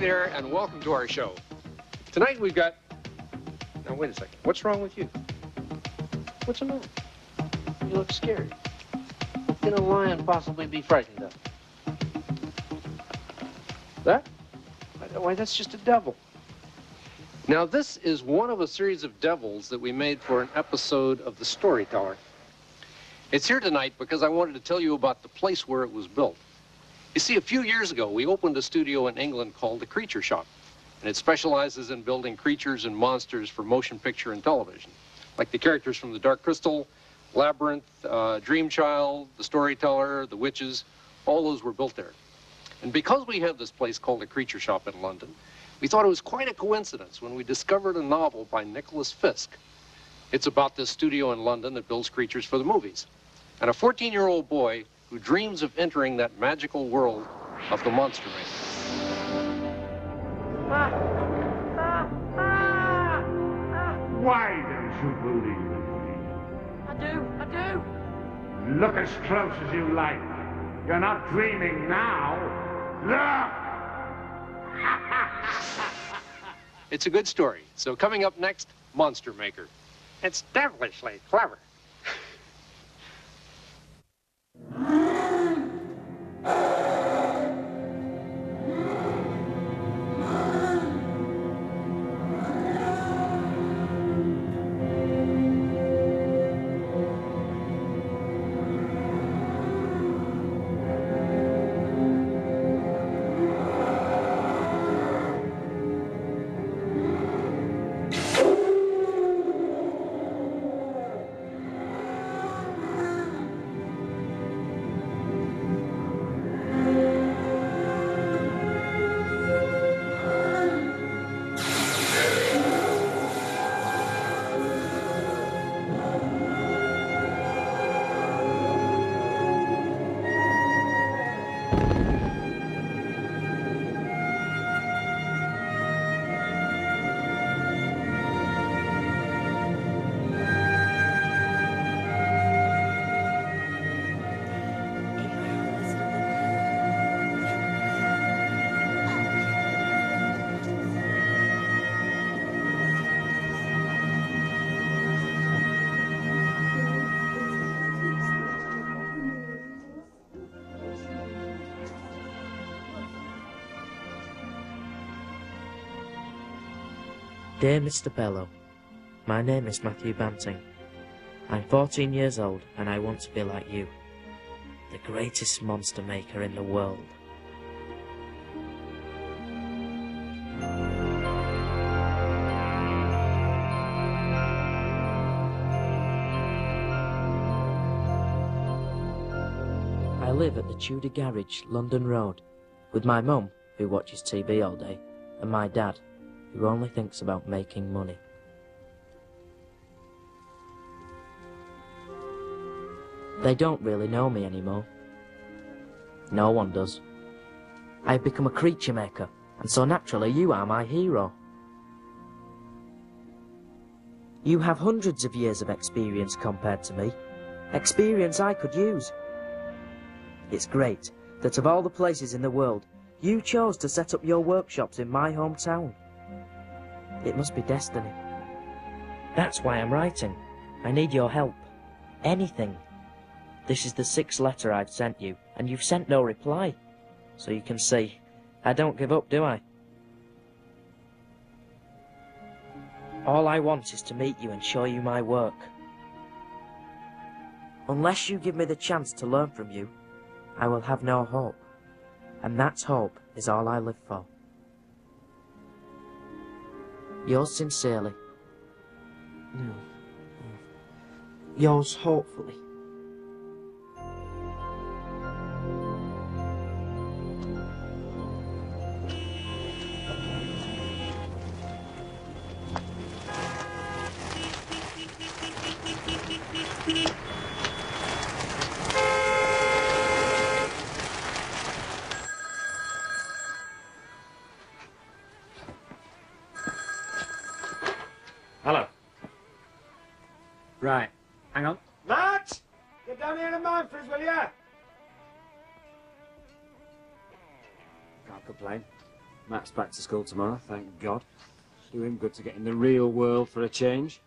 there, and welcome to our show. Tonight we've got... Now, wait a second. What's wrong with you? What's the matter? You look scared. What can a lion possibly be frightened of? That? Why, that's just a devil. Now, this is one of a series of devils that we made for an episode of The Storyteller. It's here tonight because I wanted to tell you about the place where it was built. You see, a few years ago, we opened a studio in England called The Creature Shop, and it specializes in building creatures and monsters for motion picture and television, like the characters from The Dark Crystal, Labyrinth, Dream Child, The Storyteller, The Witches. All those were built there. And because we have this place called The Creature Shop in London, we thought it was quite a coincidence when we discovered a novel by Nicholas Fisk. It's about this studio in London that builds creatures for the movies, and a 14-year-old boy who dreams of entering that magical world of the monster maker. Why don't you believe me? I do. Look as close as you like. You're not dreaming now. Look! It's a good story. So coming up next, Monster Maker. It's devilishly clever. Dear Mr. Bellow, my name is Matthew Banting. I'm 14 years old and I want to be like you, the greatest monster maker in the world. I live at the Tudor Garage, London Road, with my mum, who watches TV all day, and my dad, who only thinks about making money. They don't really know me anymore. No one does. I've become a creature maker, and so naturally you are my hero. You have hundreds of years of experience compared to me, experience I could use. It's great that of all the places in the world, you chose to set up your workshops in my hometown. It must be destiny. That's why I'm writing. I need your help. Anything. This is the 6th letter I've sent you, and you've sent no reply. So you can see, I don't give up, do I? All I want is to meet you and show you my work. Unless you give me the chance to learn from you, I will have no hope. And that hope is all I live for. Yours sincerely. No. Yours hopefully. Hello. Right. Hang on. Matt! Get down here in a mine for us, will ya? Can't complain. Matt's back to school tomorrow, thank God. Do him good to get in the real world for a change.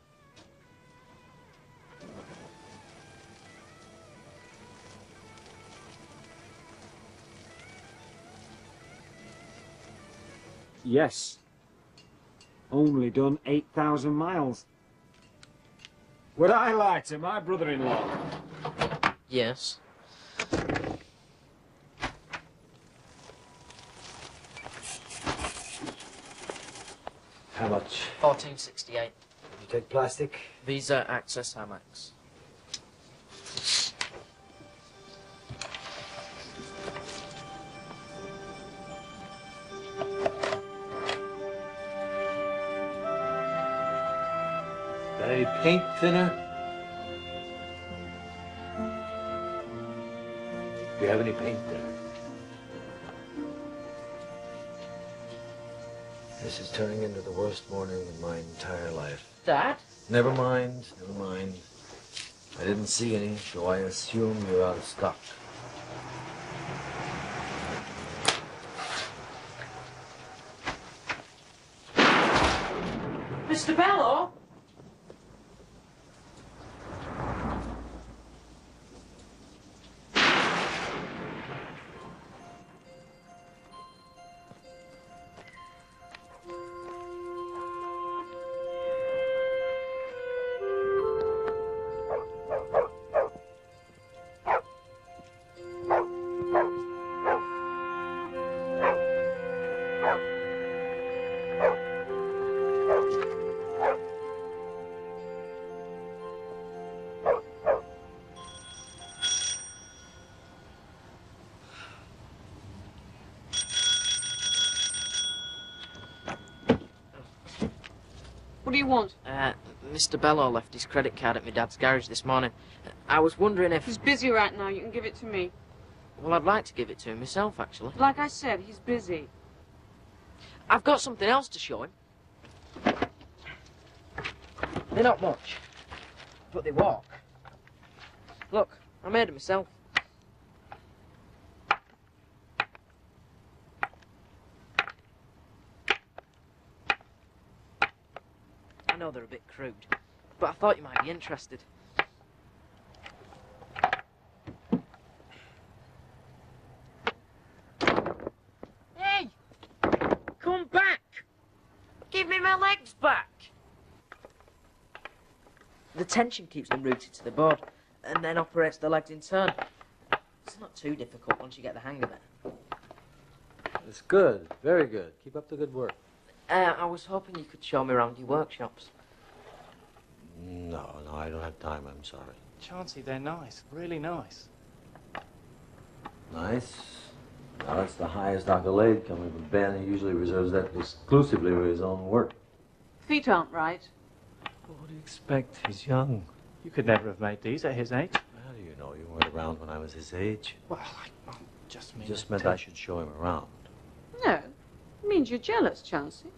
Yes. Only done 8,000 miles. Would I lie to my brother-in-law? Yes. How much? $14.68. You take plastic? Visa, Access, Amex. Got any paint thinner? Do you have any paint thinner? This is turning into the worst morning in my entire life. Dad? Never mind, never mind. I didn't see any, so I assume you're out of stock. Mr. Bello? What do you want? Mr. Bello left his credit card at my dad's garage this morning. I was wondering if... He's busy right now. You can give it to me. Well, I'd like to give it to him myself, actually. Like I said, he's busy. I've got something else to show him. They're not much, but they walk. Look, I made them myself. I know they're a bit crude, but I thought you might be interested. Hey! Come back! Give me my legs back! The tension keeps them rooted to the board, and then operates the legs in turn. It's not too difficult once you get the hang of it. It's good, very good. Keep up the good work. I was hoping you could show me around your workshops. No, I don't have time, I'm sorry. Chauncey, they're nice, really nice. Nice. Now, that's the highest accolade coming from Ben. He usually reserves that exclusively for his own work. Feet aren't right. Well, what do you expect? He's young. You could never have made these at his age. How do you know? You weren't around when I was his age. Well, I just mean... Just meant I should show him around. No. It means you're jealous, Chauncey.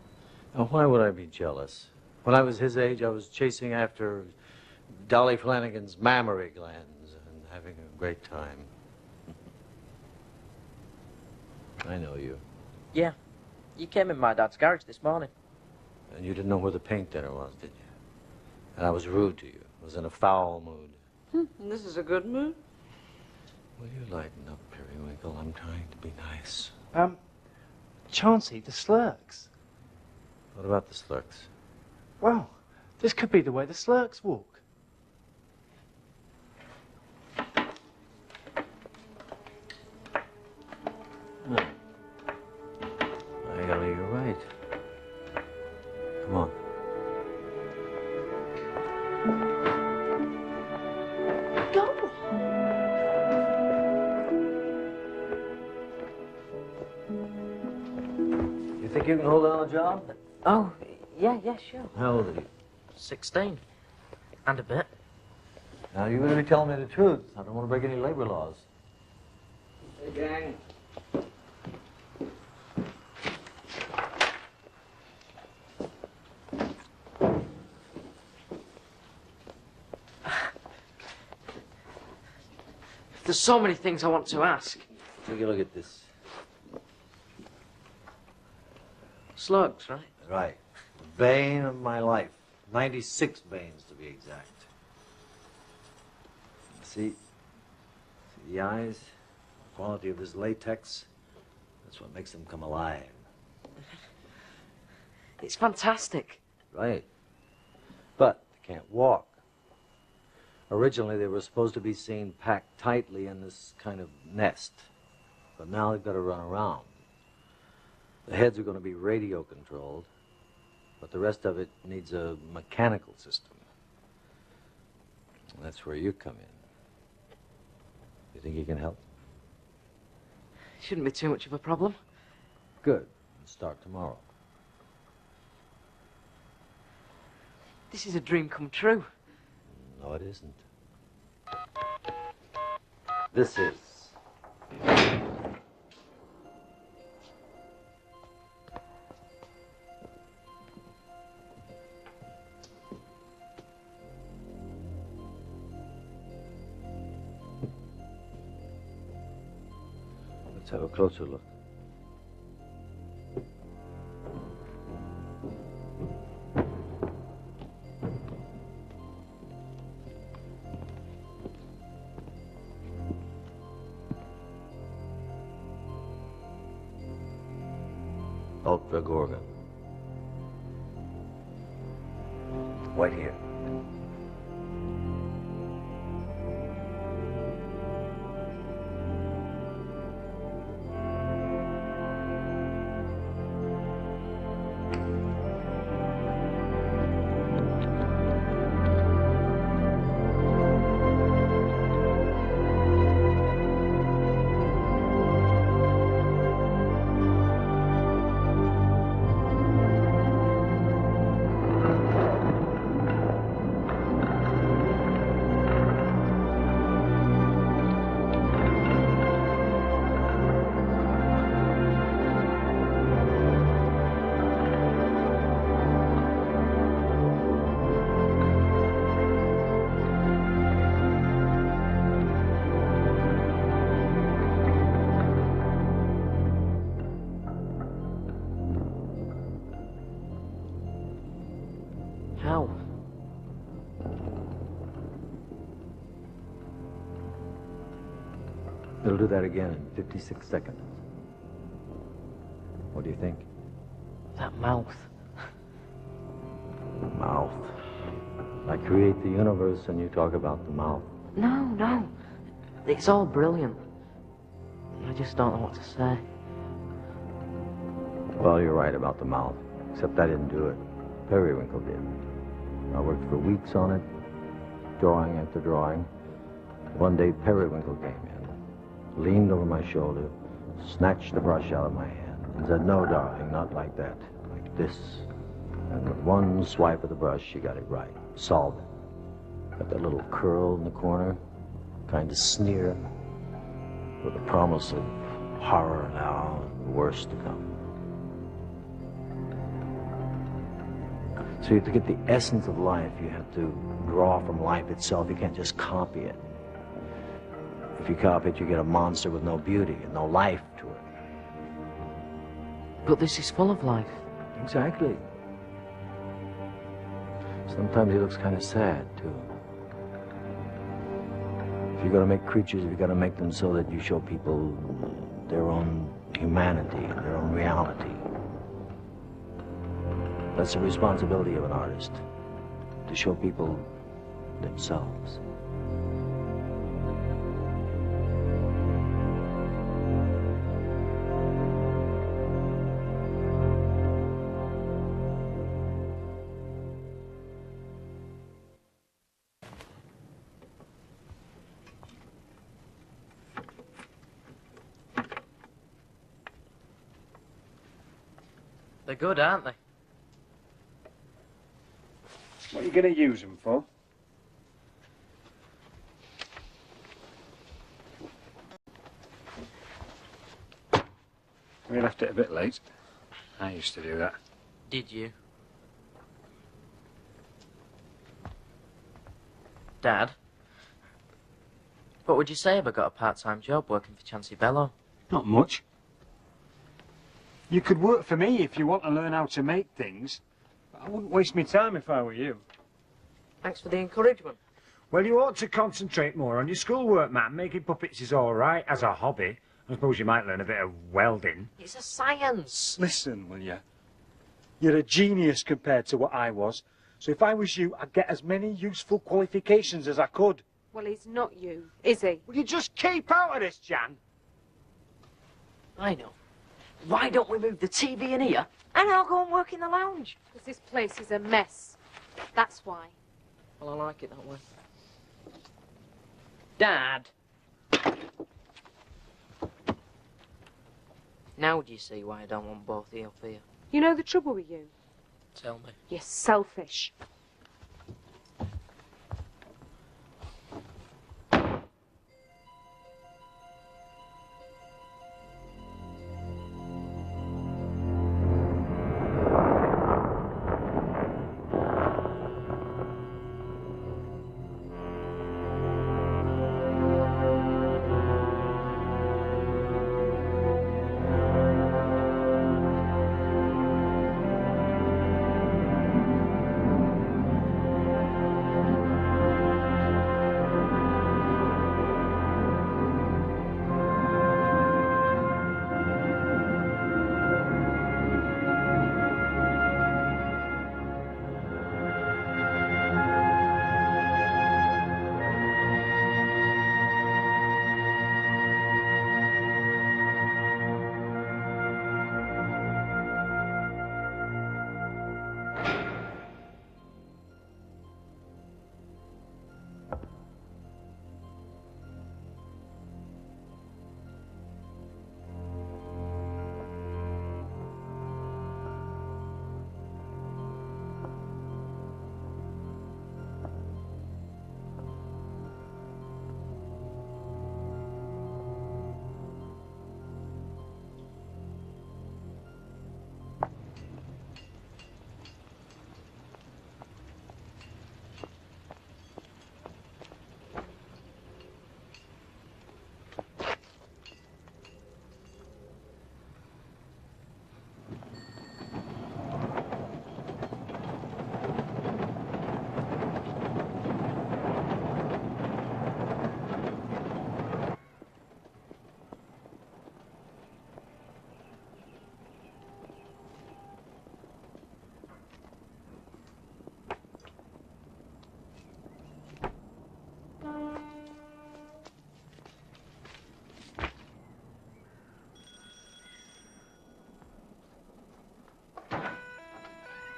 Now, why would I be jealous? When I was his age, I was chasing after Dolly Flanagan's mammary glands and having a great time. I know you. Yeah. You came in my dad's garage this morning. And you didn't know where the paint thinner was, did you? And I was rude to you. I was in a foul mood. And this is a good mood? Will you lighten up, Periwinkle? I'm trying to be nice. Chauncey, the slurks. What about the slurks? Well, this could be the way the slurks walk. Oh. I gotta, you're right. Come on. Go. You think you can hold down a job? Oh, yeah, sure. How old are you? 16. And a bit. Now, you better be telling me the truth. I don't want to break any labor laws. Hey, gang. There's so many things I want to ask. Take a look at this. slugs, right? Right. The bane of my life. 96 banes, to be exact. See the eyes, the quality of this latex, that's what makes them come alive. It's fantastic. Right. But they can't walk. Originally, they were supposed to be seen packed tightly in this kind of nest. But now they've got to run around. The heads are going to be radio controlled, but the rest of it needs a mechanical system. And that's where you come in. You think you can help? Shouldn't be too much of a problem. Good. We'll start tomorrow. This is a dream come true. No, it isn't. This is. Let's have a closer look. Ultra Gorgon. Right here. How? It'll do that again in 56 seconds. What do you think? That mouth. Mouth. I create the universe and you talk about the mouth. No, no. It's all brilliant. I just don't know what to say. Well, you're right about the mouth. Except I didn't do it. Periwinkle did. I worked for weeks on it, drawing after drawing. One day, Periwinkle came in, leaned over my shoulder, snatched the brush out of my hand, and said, "No, darling, not like that. Like this." And with one swipe of the brush, she got it right. Solved it. Got that little curl in the corner, kind of sneer, with a promise of horror now and the worst to come. So to get the essence of life, you have to draw from life itself. You can't just copy it. If you copy it, you get a monster with no beauty and no life to it. But this is full of life. Exactly. Sometimes he looks kind of sad, too. If you're going to make creatures, you've got to make them so that you show people their own humanity and their own reality. That's the responsibility of an artist, to show people themselves. They're good, aren't they? What are you going to use them for? We left it a bit late. I used to do that. Did you? Dad? What would you say if I got a part-time job working for Chancey Bello? Not much. You could work for me if you want to learn how to make things. I wouldn't waste my time if I were you. Thanks for the encouragement. Well, you ought to concentrate more on your schoolwork, man. Making puppets is all right as a hobby. I suppose you might learn a bit of welding. It's a science. Listen, will you? You're a genius compared to what I was. So if I was you, I'd get as many useful qualifications as I could. Well, he's not you, is he? Will you just keep out of this, Jan? I know. Why don't we move the TV in here and I'll go and work in the lounge? Because this place is a mess. That's why. Well, I like it that way. Dad! Now do you see why I don't want both of you up here? You know the trouble with you? Tell me. You're selfish.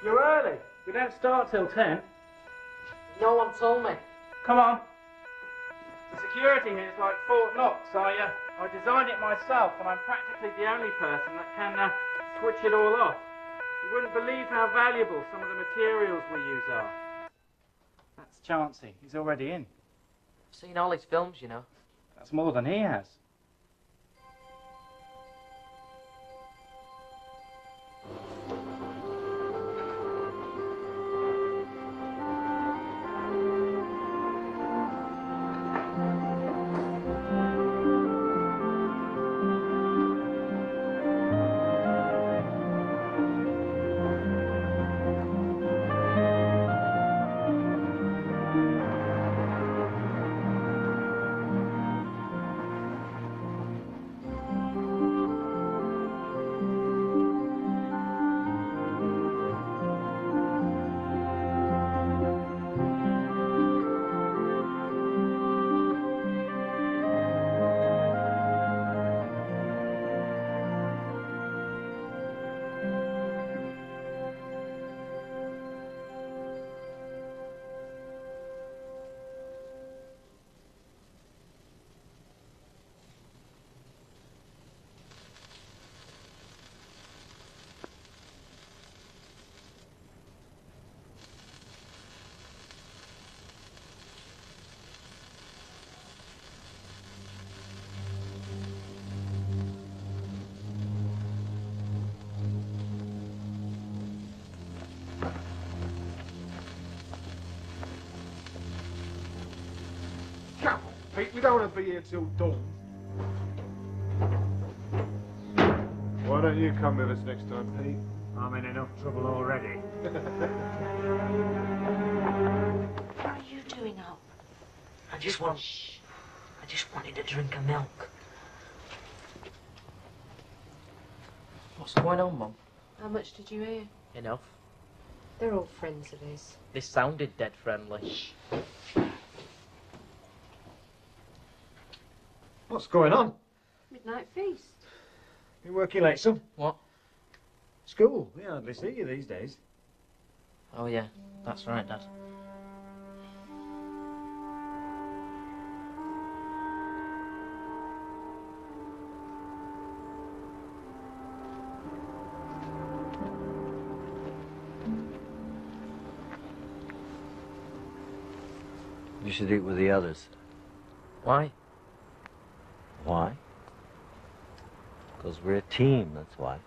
You're early. We don't start till 10. No one told me. Come on. The security here is like Fort Knox. I designed it myself, and I'm practically the only person that can switch it all off. You wouldn't believe how valuable some of the materials we use are. That's Chauncey. He's already in. I've seen all his films, you know. That's more than he has. Pete, we don't want to be here till dawn. Why don't you come with us next time, Pete? I'm in enough trouble already. What are you doing up? I just wanted a drink of milk. What's going on, Mum? How much did you hear? Enough. They're all friends of his. This sounded dead friendly. What's going on? Midnight feast. You working late, son? What? School. We hardly see you these days. Oh, yeah. That's right, Dad. You should eat with the others. Why? Why? Because we're a team, that's why.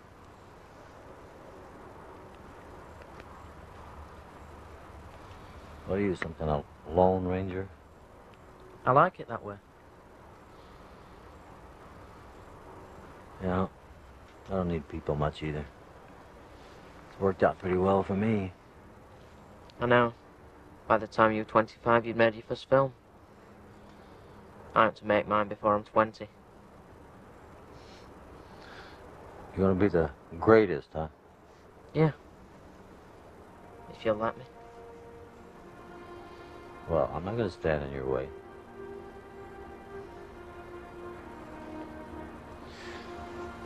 What are you, something, a lone ranger? I like it that way. Yeah, I don't need people much either. It's worked out pretty well for me. I know. By the time you're 25, you'd made your first film. I have to make mine before I'm 20. You're gonna be the greatest, huh? Yeah. If you'll let me. Well, I'm not gonna stand in your way.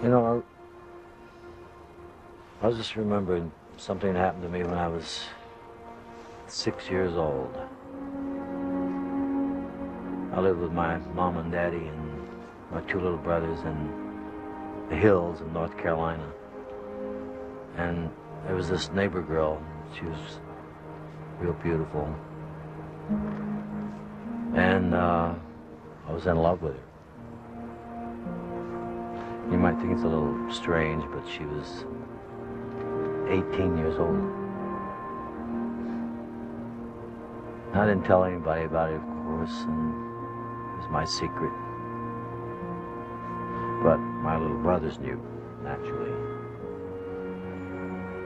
You know, I was just remembering something happened to me when I was 6 years old. I lived with my mom and daddy and my two little brothers in the hills of North Carolina. And there was this neighbor girl. She was real beautiful. And I was in love with her. You might think it's a little strange, but she was 18 years old. I didn't tell anybody about it, of course, and it was my secret. But my little brothers knew, naturally.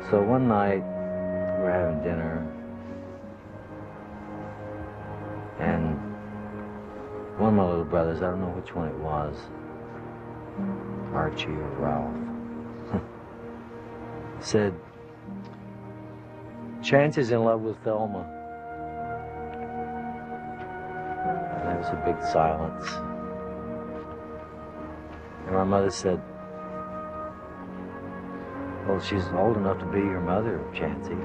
So one night, we were having dinner, and one of my little brothers, I don't know which one it was, Archie or Ralph, said, Chance is in love with Thelma. And there was a big silence. And my mother said, well, she's old enough to be your mother, Chancey.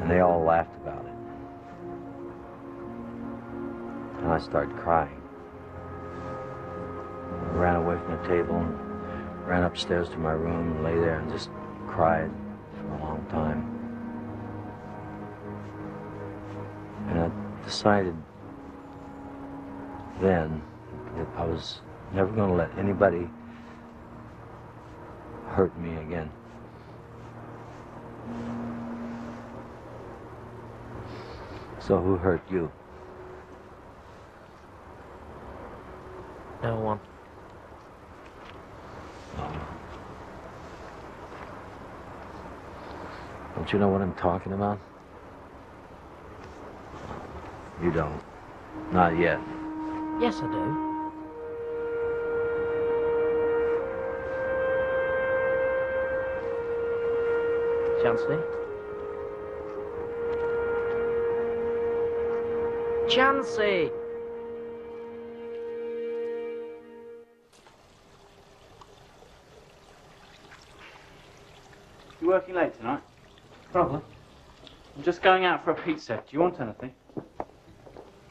And they all laughed about it. And I started crying. I ran away from the table and ran upstairs to my room and lay there and just cried for a long time. And I decided then that I was never going to let anybody hurt me again. So who hurt you? No one. Don't you know what I'm talking about? You don't. Not yet. Yes, I do. Chancey? Chancey! You working late tonight? Probably. I'm just going out for a pizza. Do you want anything?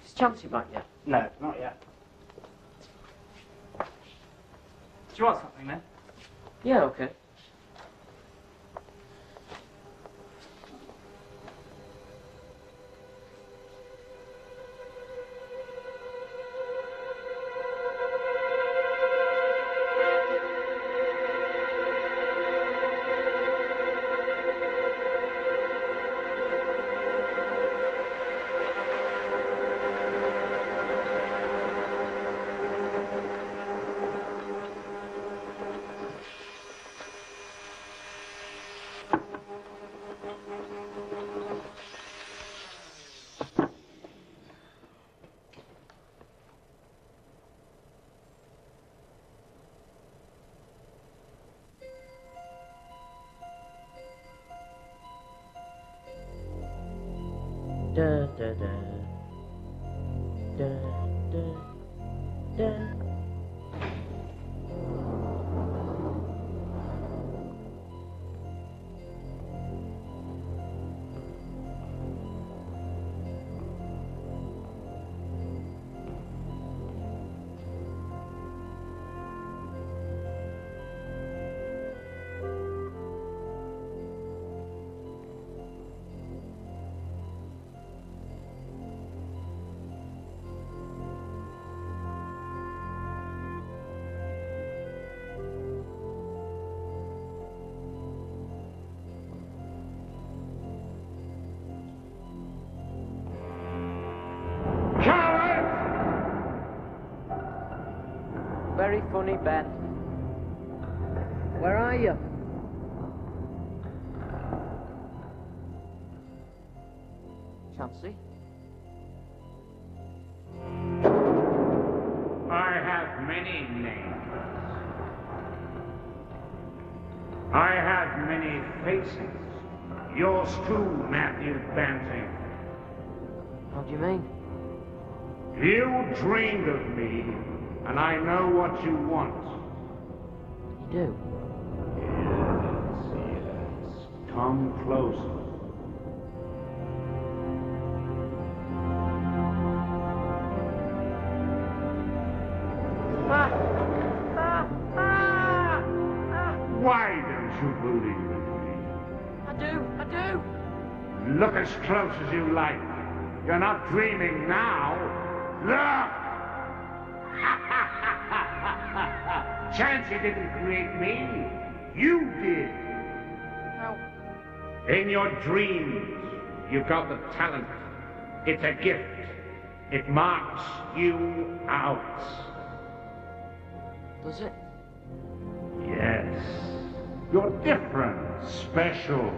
Is Chancey back yet? No, not yet. Do you want something then? Yeah, okay. Da da da. Da da da. Very funny, Ben. Where are you? Chansey? I have many names. I have many faces. Yours too, Matthew Banting. How do you mean? You dreamed of me, and I know what you want. You do? Yes. Come closer. Why don't you believe me? I do. Look as close as you like. You're not dreaming now. Look! Chansey didn't create me. You did. How? In your dreams, you've got the talent. It's a gift. It marks you out. Does it? Yes. You're different, special.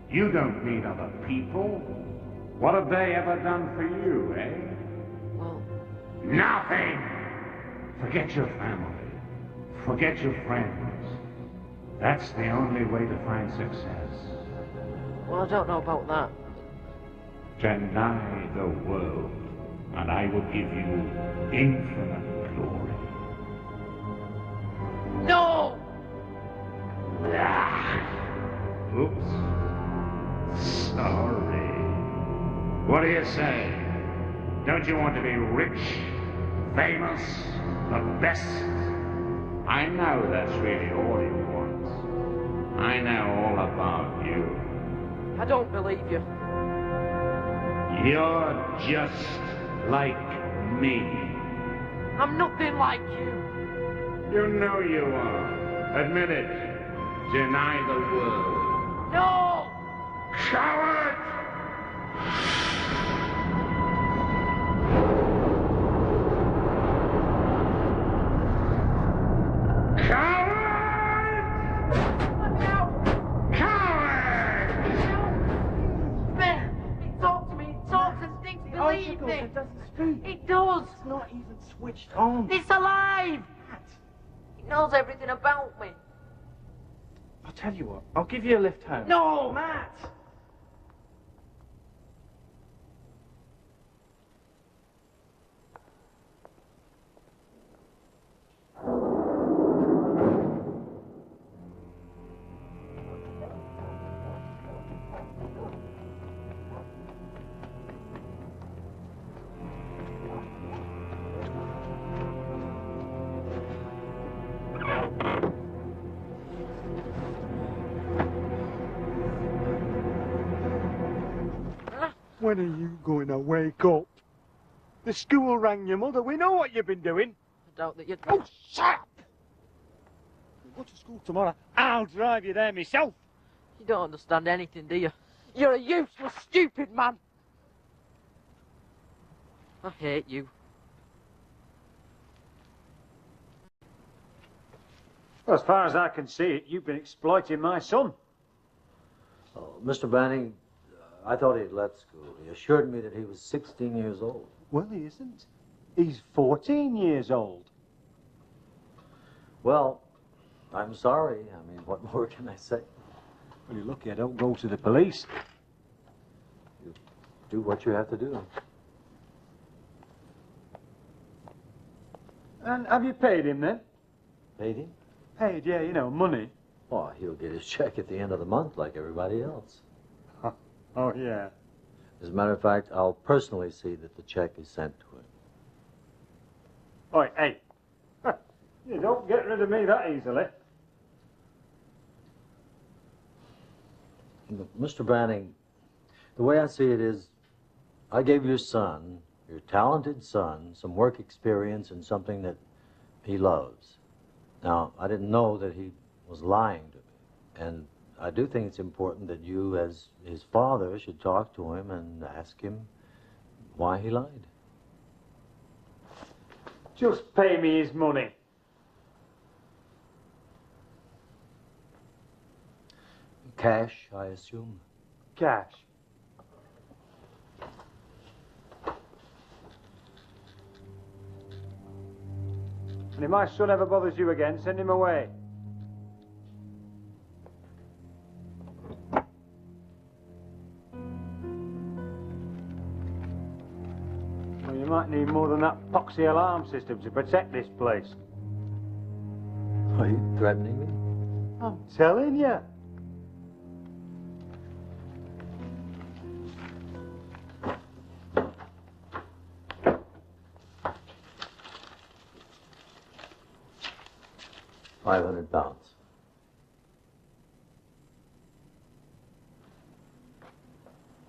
You don't need other people. What have they ever done for you, eh? Well... Nothing! Forget your family. Forget your friends. That's the only way to find success. Well, I don't know about that. Deny the world, and I will give you infinite glory. No! Oops. Sorry. What do you say? Don't you want to be rich, famous, the best? I know that's really all you want. I know all about you. I don't believe you. You're just like me. I'm nothing like you. You know you are. Admit it. Deny the world. No! Coward! Coward! Let me out! Coward! Ben, he talks to me, he talks and thinks believe me. It doesn't speak. It does. It's not even switched on. It's alive. It knows everything about me. I'll tell you what, I'll give you a lift home. No, Matt. When are you going to wake up? The school rang your mother. We know what you've been doing. I doubt that you'd... Oh, shut up! You go to school tomorrow. I'll drive you there myself. You don't understand anything, do you? You're a useless, stupid man. I hate you. Well, as far as I can see it, you've been exploiting my son. Oh, Mr. Banning, I thought he'd left school. He assured me that he was 16 years old. Well, he isn't. He's 14 years old. Well, I'm sorry. I mean, what more can I say? Well, you're lucky I don't go to the police. do what you have to do. And have you paid him then? Paid him? Paid, yeah, you know, money. Oh, he'll get his check at the end of the month like everybody else. Oh, yeah. As a matter of fact, I'll personally see that the check is sent to him. Oi, hey. You don't get rid of me that easily. But Mr. Banning, the way I see it is, I gave your son, your talented son, some work experience and something that he loves. Now, I didn't know that he was lying to me, and I do think it's important that you, as his father, should talk to him and ask him why he lied. Just pay me his money. Cash, I assume? Cash. And if my son ever bothers you again, send him away. Well, you might need more than that poxy alarm system to protect this place. Are you threatening me? I'm telling you. £500.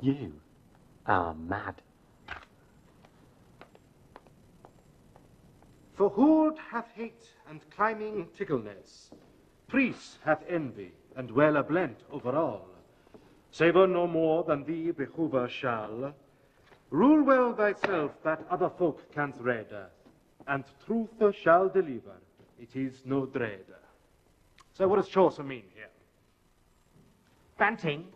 You are mad. For hoard hath hate and climbing tickleness. Priest hath envy and well a blent over all. Savour no more than thee behoover shall. Rule well thyself that other folk can't read, and truth shall deliver. It is no dread. So what does Chaucer mean here? Banting,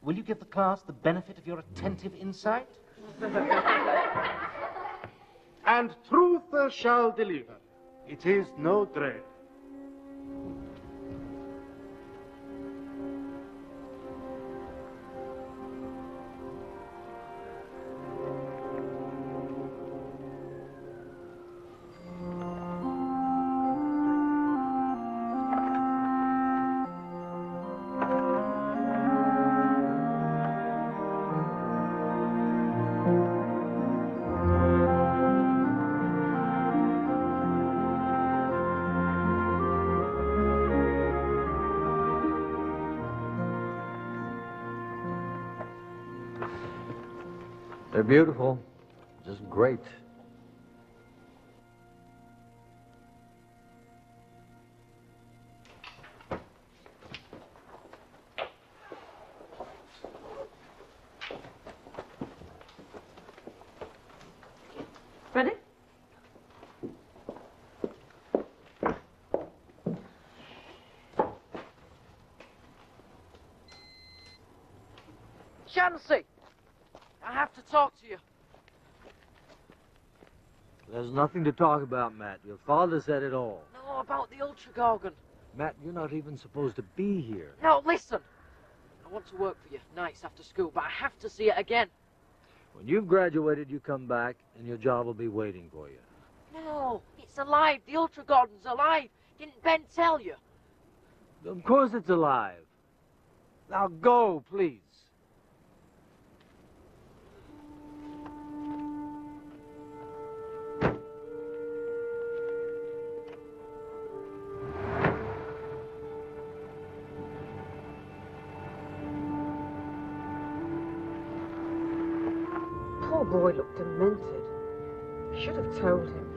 will you give the class the benefit of your attentive insight? And truth shall deliver. It is no dread. They're beautiful, just great. Ready? Chansey! I have to talk to you. There's nothing to talk about, Matt. Your father said it all. No, about the Ultra Gorgon. Matt, you're not even supposed to be here. No, listen. I want to work for you nights after school, but I have to see it again. When you've graduated, you come back, and your job will be waiting for you. No, it's alive. The Ultra Gorgon's alive. Didn't Ben tell you? Of course it's alive. Now go, please. Poor boy looked demented. Should have told him.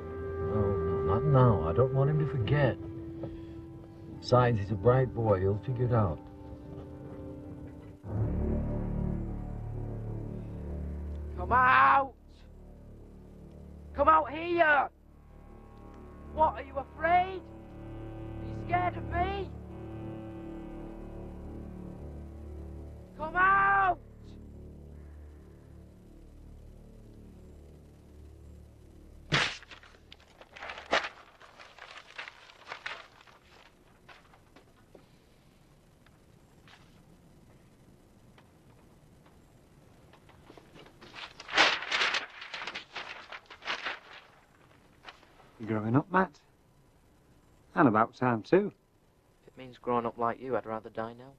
No, not now. I don't want him to forget. Besides, he's a bright boy. He'll figure it out. Come out! Come out here! What, are you afraid? Are you scared of me? Come out! You're growing up, Matt. And about time, too. If it means growing up like you, I'd rather die now.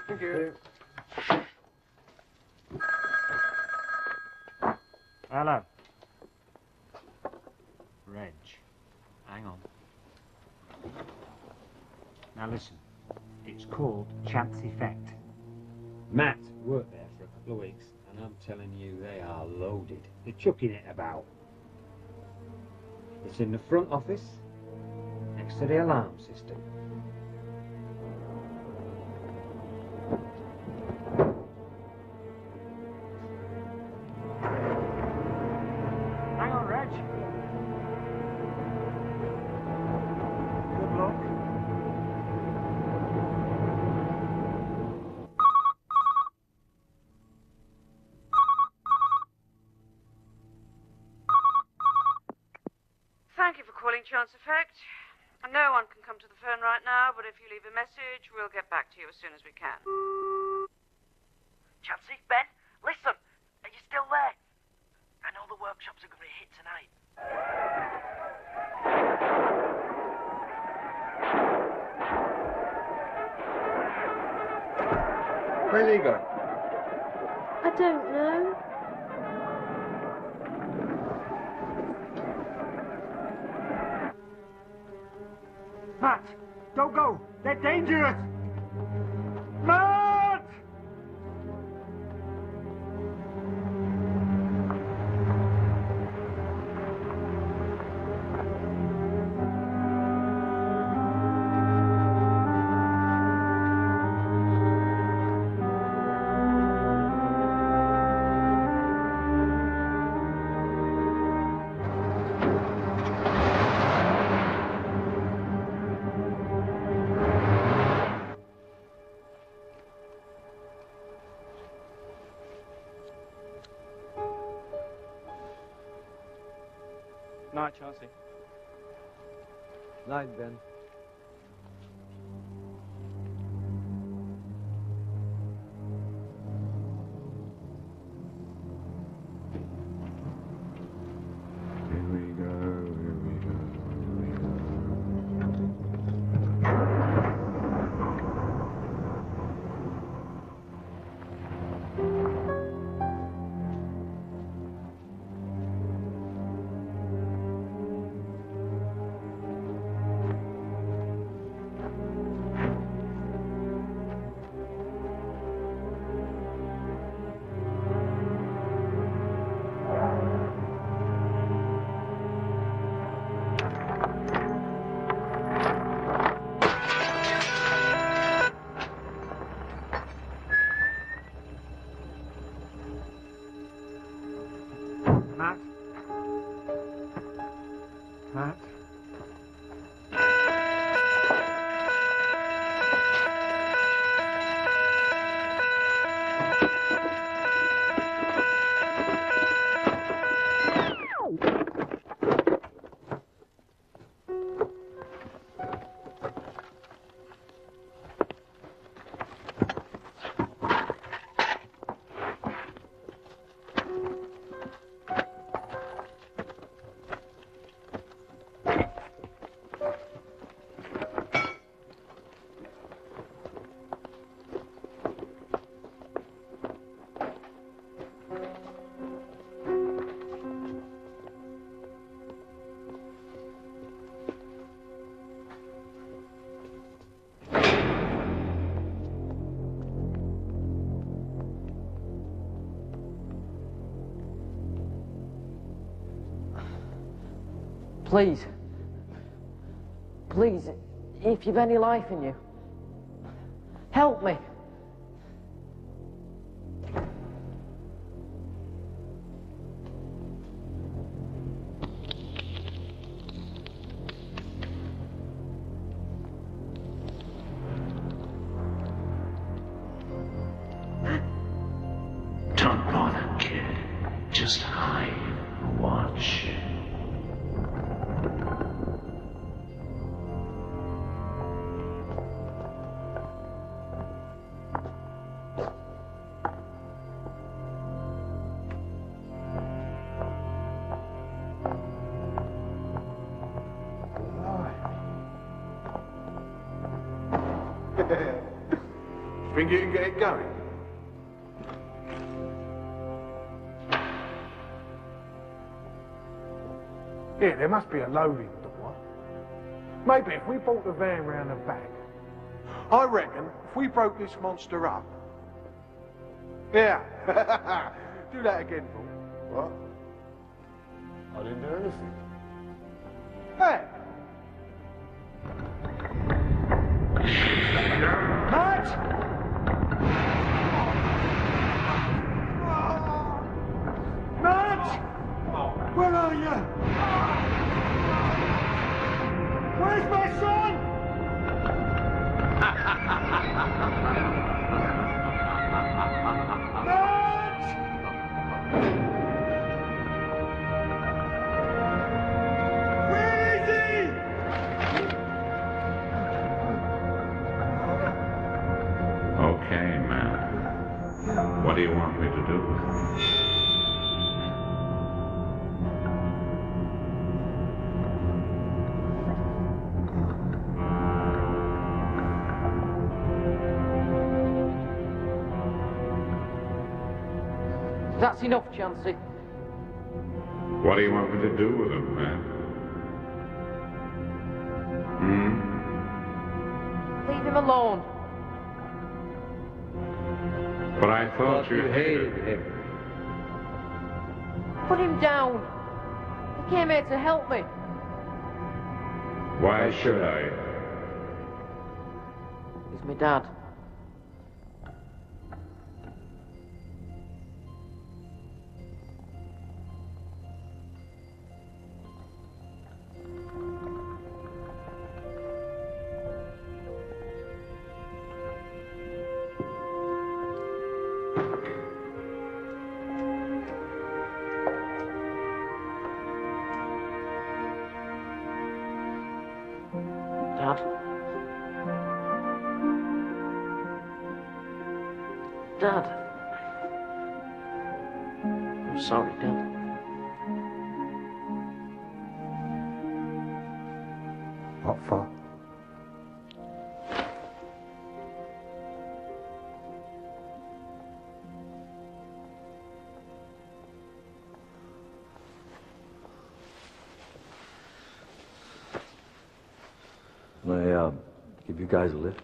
Thank you. Hello. Reg. Hang on. Now listen. It's called chance effect. Matt worked there for a couple of weeks, and I'm telling you, they are loaded. They're chucking it about. It's in the front office, next to the alarm system. Hang on, Reg. Good luck. Thank you for calling Chance Effect. No one can come to the phone right now, but if you leave a message, we'll get back to you as soon as we can. Chancey, Ben, listen. Are you still there? I know the workshops are going to hit tonight. Where's he going? I don't know. Matt, don't go. They're dangerous. Matt! Night, Chauncey. Night, Ben. Here we go, here we go, here we go. Matt? Matt? Please. Please, if you've any life in you, help me. Don't bother, kid. Just hide and watch. Think you can get it going? Yeah, there must be a loading door. Maybe if we brought the van round the back. I reckon if we broke this monster up. Yeah. Do that again, Paul. What? I didn't do anything. Hey! Matt! Matt! Where are you? Where's my son? Okay, man. What do you want me to do? That's enough, Chancey. What do you want me to do with him, man? Leave him alone. But I thought you hated him. Put him down. He came here to help me. Why should I? He's my dad. Dad. I'm sorry, Dad. What for? May I give you guys a lift?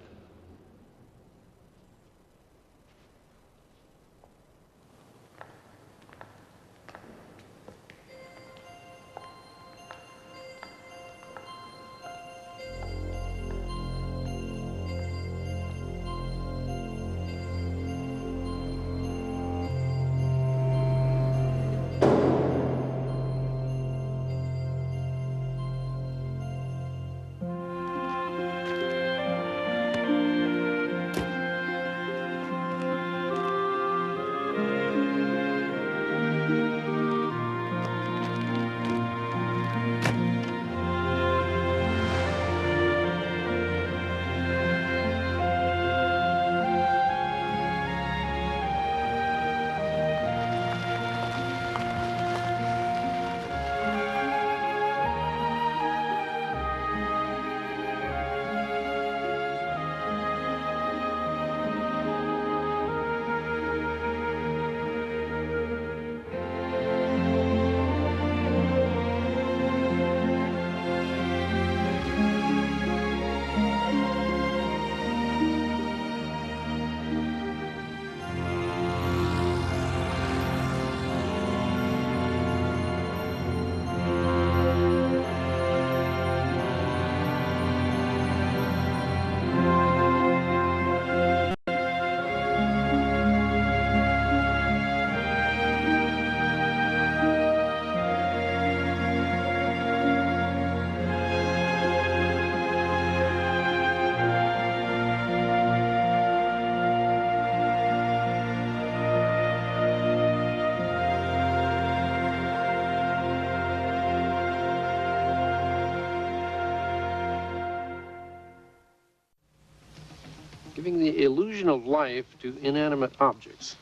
giving the illusion of life to inanimate objects.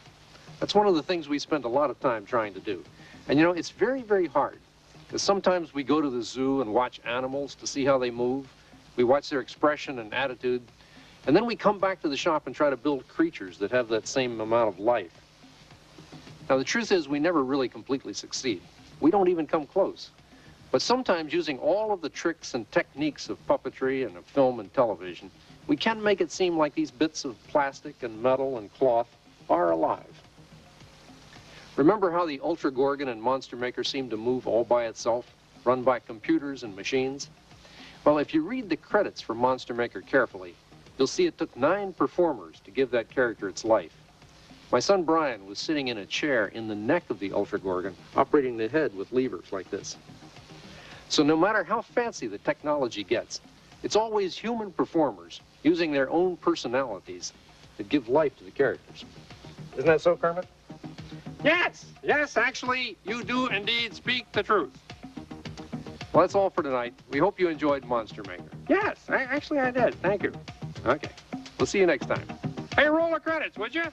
That's one of the things we spend a lot of time trying to do. And you know, it's very, very hard. Because sometimes we go to the zoo and watch animals to see how they move. We watch their expression and attitude. And then we come back to the shop and try to build creatures that have that same amount of life. Now, the truth is we never really completely succeed. We don't even come close. But sometimes using all of the tricks and techniques of puppetry and of film and television, we can make it seem like these bits of plastic and metal and cloth are alive. Remember how the Ultra Gorgon and Monster Maker seemed to move all by itself, run by computers and machines? Well, if you read the credits for Monster Maker carefully, you'll see it took 9 performers to give that character its life. My son Brian was sitting in a chair in the neck of the Ultra Gorgon, operating the head with levers like this. So no matter how fancy the technology gets, it's always human performers using their own personalities that give life to the characters. Isn't that so, Kermit? Yes, yes, actually, you do indeed speak the truth. Well, that's all for tonight. We hope you enjoyed Monster Maker. Yes, actually I did. Thank you. Okay. We'll see you next time. Hey, roll the credits, would you?